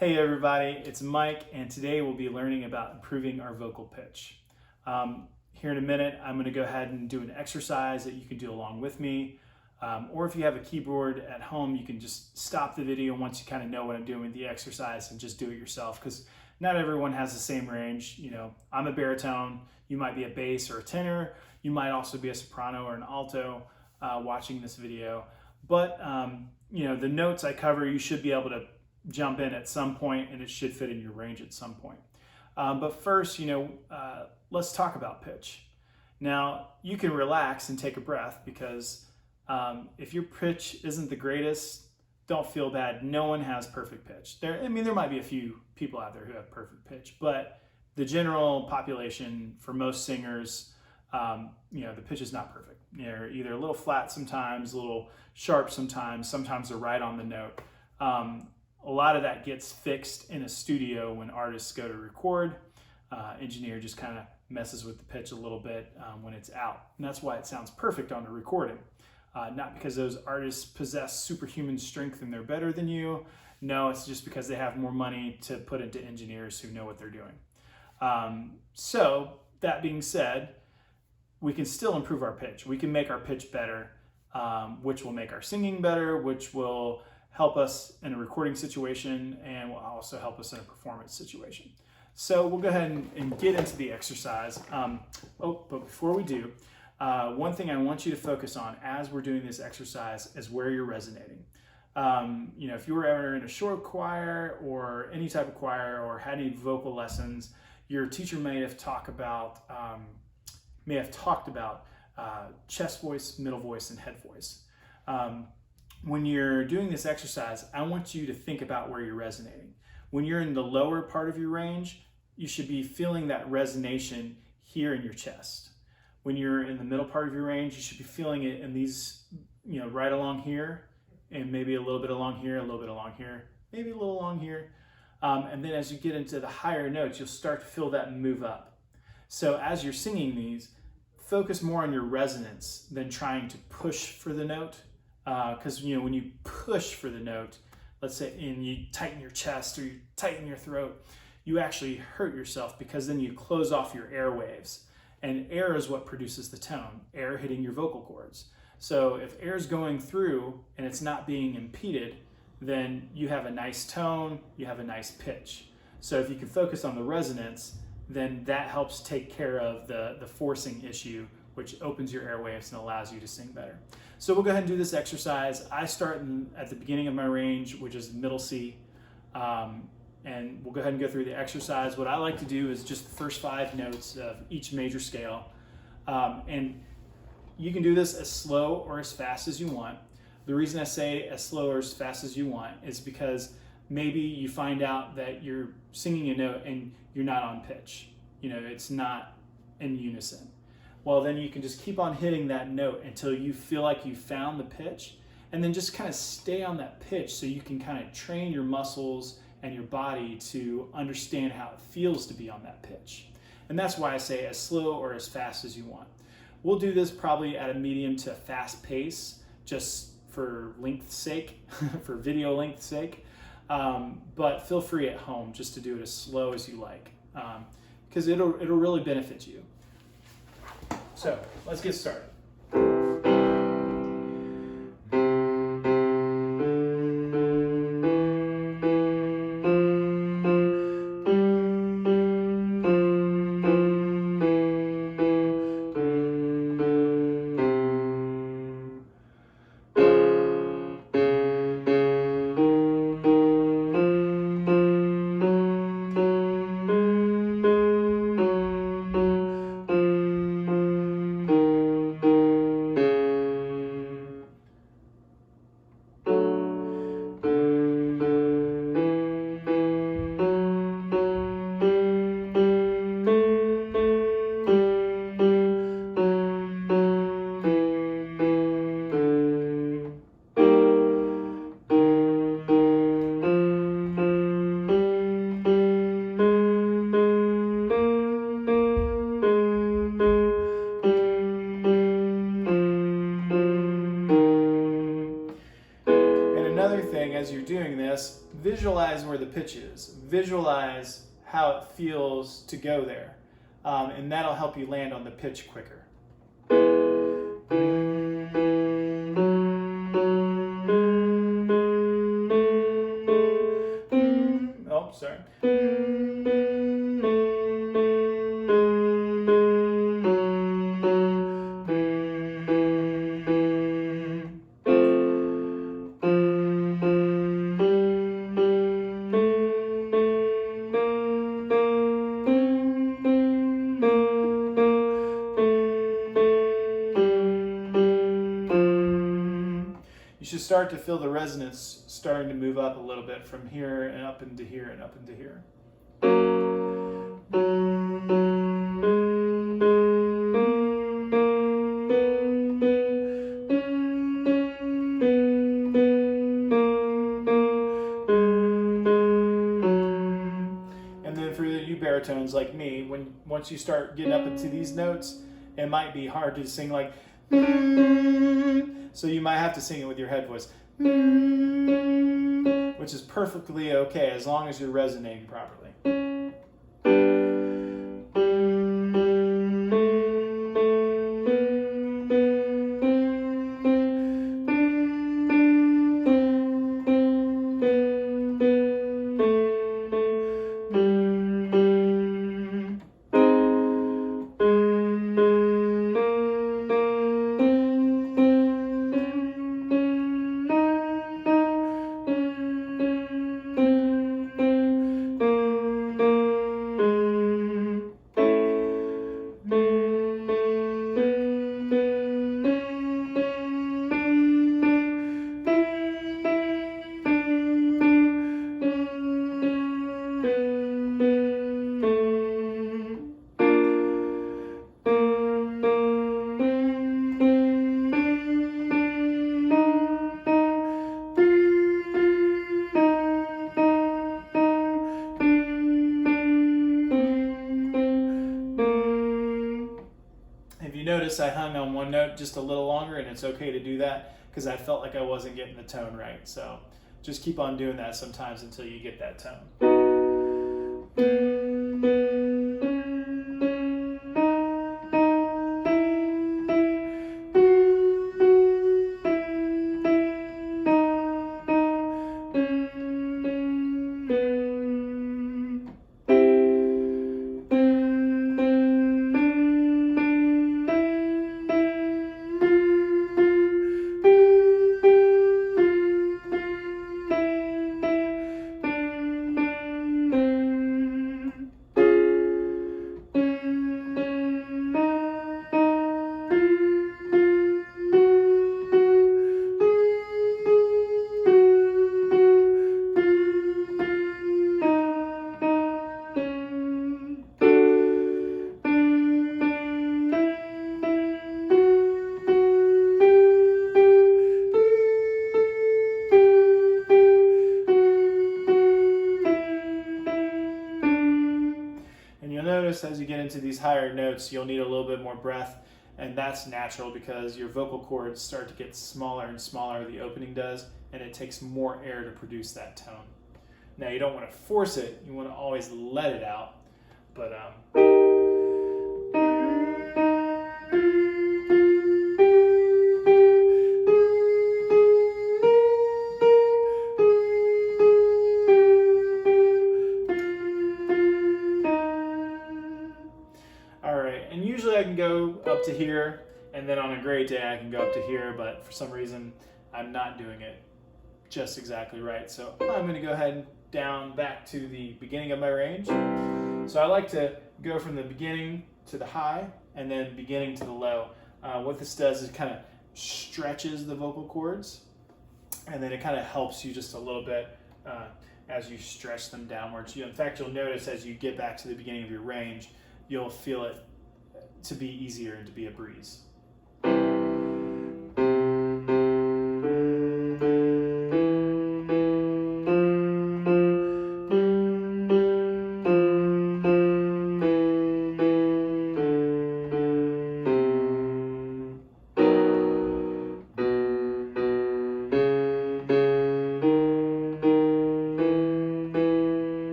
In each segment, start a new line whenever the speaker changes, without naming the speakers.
Hey everybody, it's Mike, and today we'll be learning about improving our vocal pitch. Here in a minute, I'm going to go ahead and do an exercise that you can do along with me. Or if you have a keyboard at home, you can just stop the video once you kind of know what I'm doing with the exercise and just do it yourself, because not everyone has the same range. You know, I'm a baritone, you might be a bass or a tenor, you might also be a soprano or an alto watching this video. But you know, the notes I cover, you should be able to jump in at some point, and it should fit in your range at some point. But first, let's talk about pitch. Now, you can relax and take a breath, because if your pitch isn't the greatest, don't feel bad. No one has perfect pitch. There might be a few people out there who have perfect pitch, but the general population, for most singers, the pitch is not perfect. They're either a little flat sometimes, a little sharp sometimes they're right on the note. A lot of that gets fixed in a studio when artists go to record. Engineer just kind of messes with the pitch a little bit when it's out. And that's why it sounds perfect on the recording. Not because those artists possess superhuman strength and they're better than you. No, it's just because they have more money to put into engineers who know what they're doing. So that being said, we can still improve our pitch. We can make our pitch better, which will make our singing better, which will help us in a recording situation and will also help us in a performance situation. So we'll go ahead and get into the exercise. But before we do, one thing I want you to focus on as we're doing this exercise is where you're resonating. If you were ever in a short choir or any type of choir or had any vocal lessons, your teacher may have talked about chest voice, middle voice, and head voice. When you're doing this exercise, I want you to think about where you're resonating. When you're in the lower part of your range, you should be feeling that resonation here in your chest. When you're in the middle part of your range, you should be feeling it in these, right along here, and maybe a little bit along here, a little bit along here, maybe a little along here. And then as you get into the higher notes, you'll start to feel that move up. So as you're singing these, focus more on your resonance than trying to push for the note. Because when you push for the note, let's say, and you tighten your chest or you tighten your throat, you actually hurt yourself, because then you close off your airwaves. And air is what produces the tone, air hitting your vocal cords. So if air is going through and it's not being impeded, then you have a nice tone, you have a nice pitch. So if you can focus on the resonance, then that helps take care of the forcing issue, which opens your airwaves and allows you to sing better. So we'll go ahead and do this exercise. I start at the beginning of my range, which is middle C, and we'll go ahead and go through the exercise. What I like to do is just the first 5 notes of each major scale, and you can do this as slow or as fast as you want. The reason I say as slow or as fast as you want is because maybe you find out that you're singing a note and you're not on pitch. It's not in unison. Well, then you can just keep on hitting that note until you feel like you found the pitch, and then just kind of stay on that pitch so you can kind of train your muscles and your body to understand how it feels to be on that pitch. And that's why I say as slow or as fast as you want. We'll do this probably at a medium to fast pace, just for length's sake, for video length's sake. But feel free at home just to do it as slow as you like, because it'll really benefit you. So let's get started. pitches. Visualize how it feels to go there, and that'll help you land on the pitch quicker. Oh, sorry. You should start to feel the resonance starting to move up a little bit from here and up into here and up into here. And then for you baritones like me, once you start getting up into these notes, it might be hard to sing like, so you might have to sing it with your head voice, which is perfectly okay as long as you're resonating properly. If you notice, I hung on one note just a little longer, and it's okay to do that because I felt like I wasn't getting the tone right. So just keep on doing that sometimes until you get that tone. Notice as you get into these higher notes, you'll need a little bit more breath, and that's natural because your vocal cords start to get smaller and smaller, the opening does, and it takes more air to produce that tone. Now, you don't want to force it, you want to always let it out, but and usually I can go up to here, and then on a great day I can go up to here, but for some reason I'm not doing it just exactly right. So I'm going to go ahead and down back to the beginning of my range. So I like to go from the beginning to the high and then beginning to the low. What this does is it kind of stretches the vocal cords, and then it kind of helps you just a little bit as you stretch them downwards. In fact, you'll notice as you get back to the beginning of your range, you'll feel it to be easier and to be a breeze.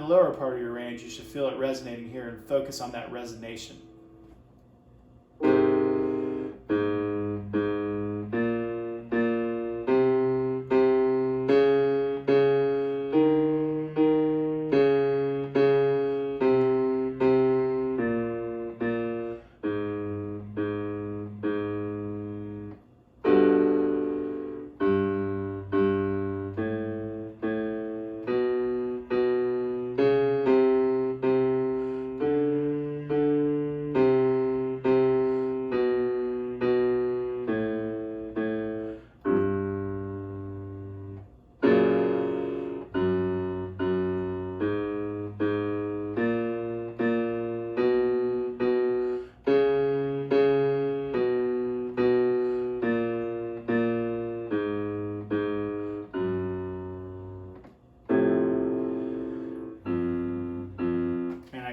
the lower part of your range, you should feel it resonating here and focus on that resonation.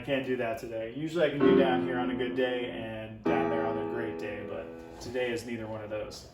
I can't do that today. Usually I can do down here on a good day and down there on a great day, but today is neither one of those.